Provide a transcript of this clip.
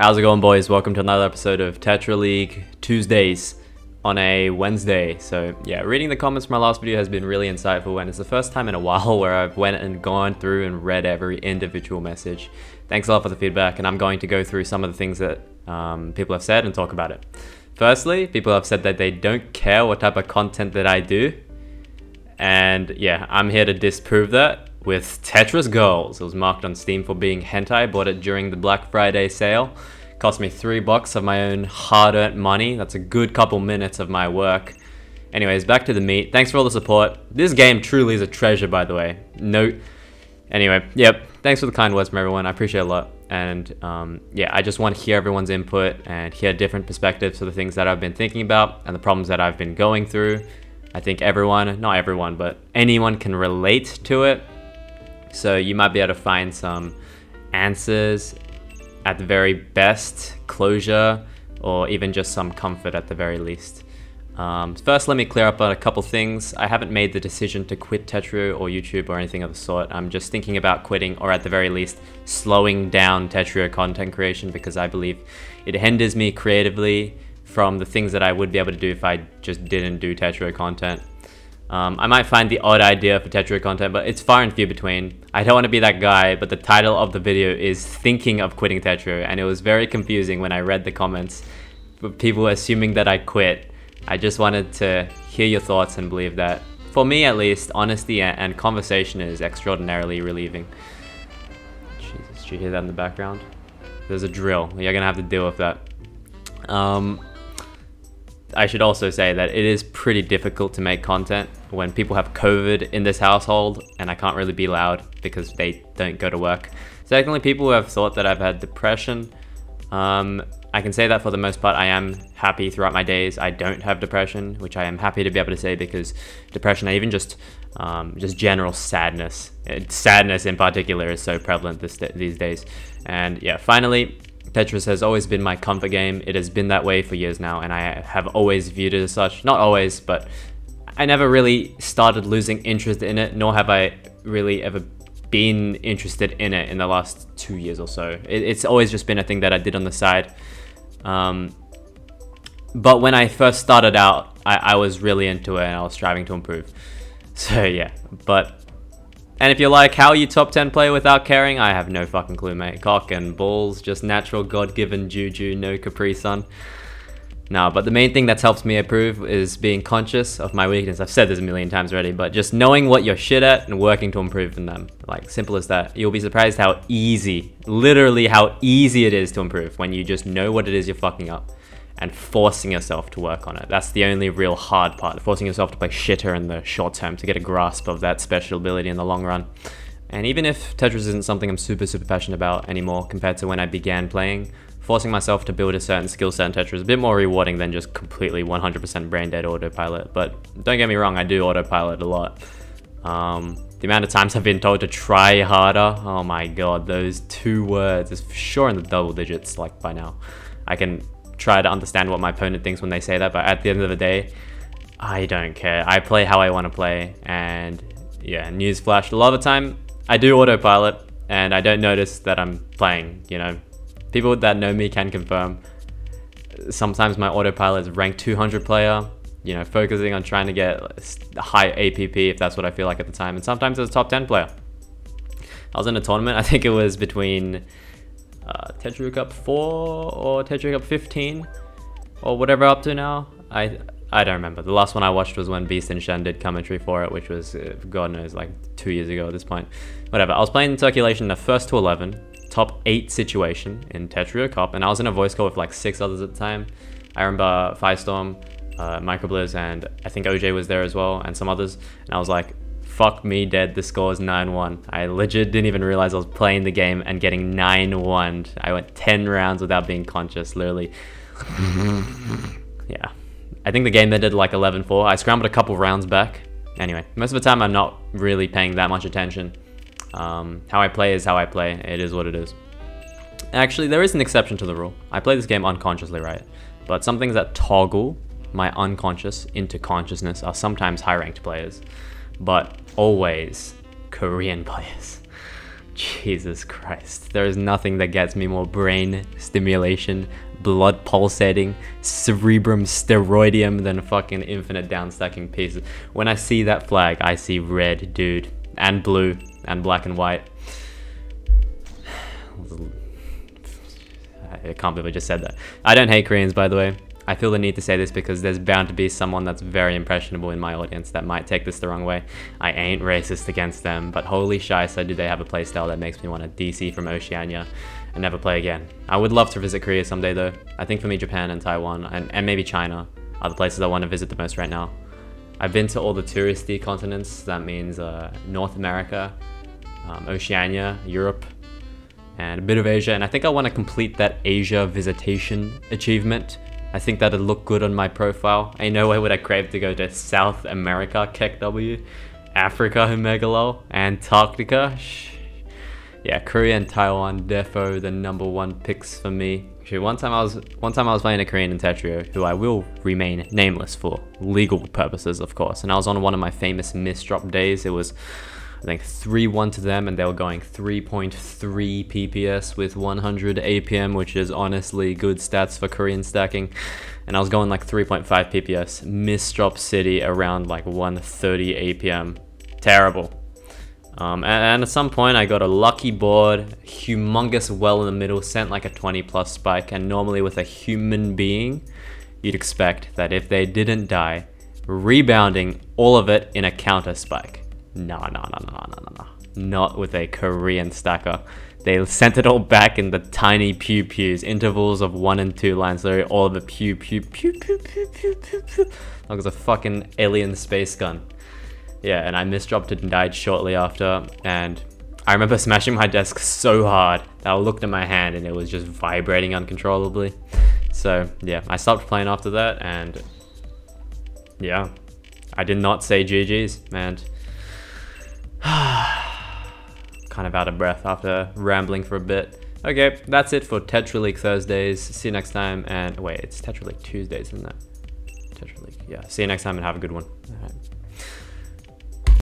How's it going, boys? Welcome to another episode of Tetra League Tuesdays on a Wednesday. So yeah, reading the comments from my last video has been really insightful, and it's the first time in a while where I've went and gone through and read every individual message. Thanks a lot for the feedback, and I'm going to go through some of the things that people have said and talk about it. Firstly, people have said that they don't care what type of content that I do, and yeah, I'm here to disprove that with Tetris Goals. It was marked on Steam for being hentai. Bought it during the Black Friday sale. Cost me $3 of my own hard-earned money. That's a good couple minutes of my work. Anyways, back to the meat. Thanks for all the support. This game truly is a treasure, by the way. Anyway, yep. Thanks for the kind words from everyone. I appreciate it a lot. And yeah, I just want to hear everyone's input and hear different perspectives for the things that I've been thinking about and the problems that I've been going through. I think everyone, not everyone, but anyone can relate to it. So you might be able to find some answers, at the very best, closure, or even just some comfort at the very least. First, let me clear up on a couple things. I haven't made the decision to quit Tetris or YouTube or anything of the sort. I'm just thinking about quitting, or at the very least, slowing down Tetris content creation, because I believe it hinders me creatively from the things that I would be able to do if I just didn't do Tetris content. I might find the odd idea for Tetris content, but it's far and few between. I don't want to be that guy, but the title of the video is thinking of quitting Tetris, and it was very confusing when I read the comments with people assuming that I quit. I just wanted to hear your thoughts and believe that, for me at least, honesty and conversation is extraordinarily relieving. Jesus, did you hear that in the background? There's a drill. You're gonna have to deal with that. I should also say that it is pretty difficult to make content when people have COVID in this household and I can't really be loud because they don't go to work. Secondly, people who have thought that I've had depression, I can say that for the most part I am happy throughout my days. I don't have depression, which I am happy to be able to say, because depression and even just general sadness, sadness in particular, is so prevalent these days. And yeah, finally, Tetris has always been my comfort game. It has been that way for years now, and I have always viewed it as such. Not always, but I never really started losing interest in it, nor have I really ever been interested in it in the last 2 years or so. It's always just been a thing that I did on the side. But when I first started out, I was really into it and I was striving to improve. So yeah, and if you're like, how you top 10 play without caring? I have no fucking clue, mate. Cock and balls, just natural God-given juju, no Capri Sun. No, but the main thing that's helped me improve is being conscious of my weakness. I've said this a million times already, but just knowing what you're shit at and working to improve in them. Like, simple as that. You'll be surprised how easy, literally how easy it is to improve when you just know what it is you're fucking up and forcing yourself to work on it. That's the only real hard part, forcing yourself to play shitter in the short term to get a grasp of that special ability in the long run. And even if Tetris isn't something I'm super passionate about anymore compared to when I began playing, forcing myself to build a certain skill set in Tetris is a bit more rewarding than just completely 100% brain dead autopilot. But don't get me wrong, I do autopilot a lot. The amount of times I've been told to try harder, oh my god, those 2 words is for sure in the double digits, like, by now. I can try to understand what my opponent thinks when they say that, but at the end of the day, I don't care. I play how I want to play, and yeah, newsflash, a lot of the time I do autopilot and I don't notice that I'm playing, you know. People that know me can confirm. Sometimes my autopilot is ranked 200 player, you know, focusing on trying to get a high APP if that's what I feel like at the time, and sometimes it's a top 10 player. I was in a tournament, I think it was between Tetris Cup 4 or Tetris Cup 15 or whatever up to now. I don't remember. The last one I watched was when Beast and Shen did commentary for it, which was god knows, like 2 years ago at this point. Whatever, I was playing in circulation in the first to 11 top 8 situation in Tetris Cup, and I was in a voice call with like 6 others at the time. I remember Firestorm, Microblizz, and I think OJ was there as well, and some others, and I was like, fuck me dead, the score is 9-1. I legit didn't even realize I was playing the game and getting 9-1. I went 10 rounds without being conscious, literally. Yeah. I think the game ended like 11-4. I scrambled a couple rounds back. Anyway, most of the time I'm not really paying that much attention. How I play is how I play. It is what it is. Actually, there is an exception to the rule. I play this game unconsciously, right? But some things that toggle my unconscious into consciousness are sometimes high-ranked players, but always Korean players. Jesus Christ. There is nothing that gets me more brain stimulation, blood pulsating, cerebrum steroidium than fucking infinite downstacking pieces. When I see that flag, I see red, dude. And blue. And black and white. I can't believe I just said that. I don't hate Koreans, by the way. I feel the need to say this because there's bound to be someone that's very impressionable in my audience that might take this the wrong way. I ain't racist against them, but holy shisa, do they have a playstyle that makes me want to DC from Oceania and never play again. I would love to visit Korea someday though. I think for me, Japan and Taiwan and maybe China are the places I want to visit the most right now. I've been to all the touristy continents. That means North America, Oceania, Europe, and a bit of Asia. And I think I want to complete that Asia visitation achievement. I think that'd look good on my profile. Ain't no way would I crave to go to South America, Kek W, Africa, Megalol, Antarctica. Yeah, Korea and Taiwan, defo the #1 picks for me. Actually, one time I was playing a Korean in Tetrio, who I will remain nameless for legal purposes, of course. And I was on one of my famous misdrop days. It was, I think, 3-1 to them, and they were going 3.3 PPS with 100 APM, which is honestly good stats for Korean stacking. And I was going like 3.5 PPS, misdrop city around like 130 APM. Terrible. And at some point I got a lucky board, humongous well in the middle, sent like a 20+ spike, and normally with a human being, you'd expect that if they didn't die, rebounding all of it in a counter spike. No. Not with a Korean stacker. They sent it all back in the tiny pew-pews, intervals of 1 and 2 lines, so all of the pew. Like it's a fucking alien space gun. Yeah, and I misdropped it and died shortly after, and I remember smashing my desk so hard that I looked at my hand and it was just vibrating uncontrollably. So yeah, I stopped playing after that, and yeah, I did not say GG's, and kind of out of breath after rambling for a bit. Okay, that's it for Tetra League Thursdays. See you next time, and wait, it's Tetra League Tuesdays, isn't it? Tetra League, yeah. See you next time and have a good one. All right.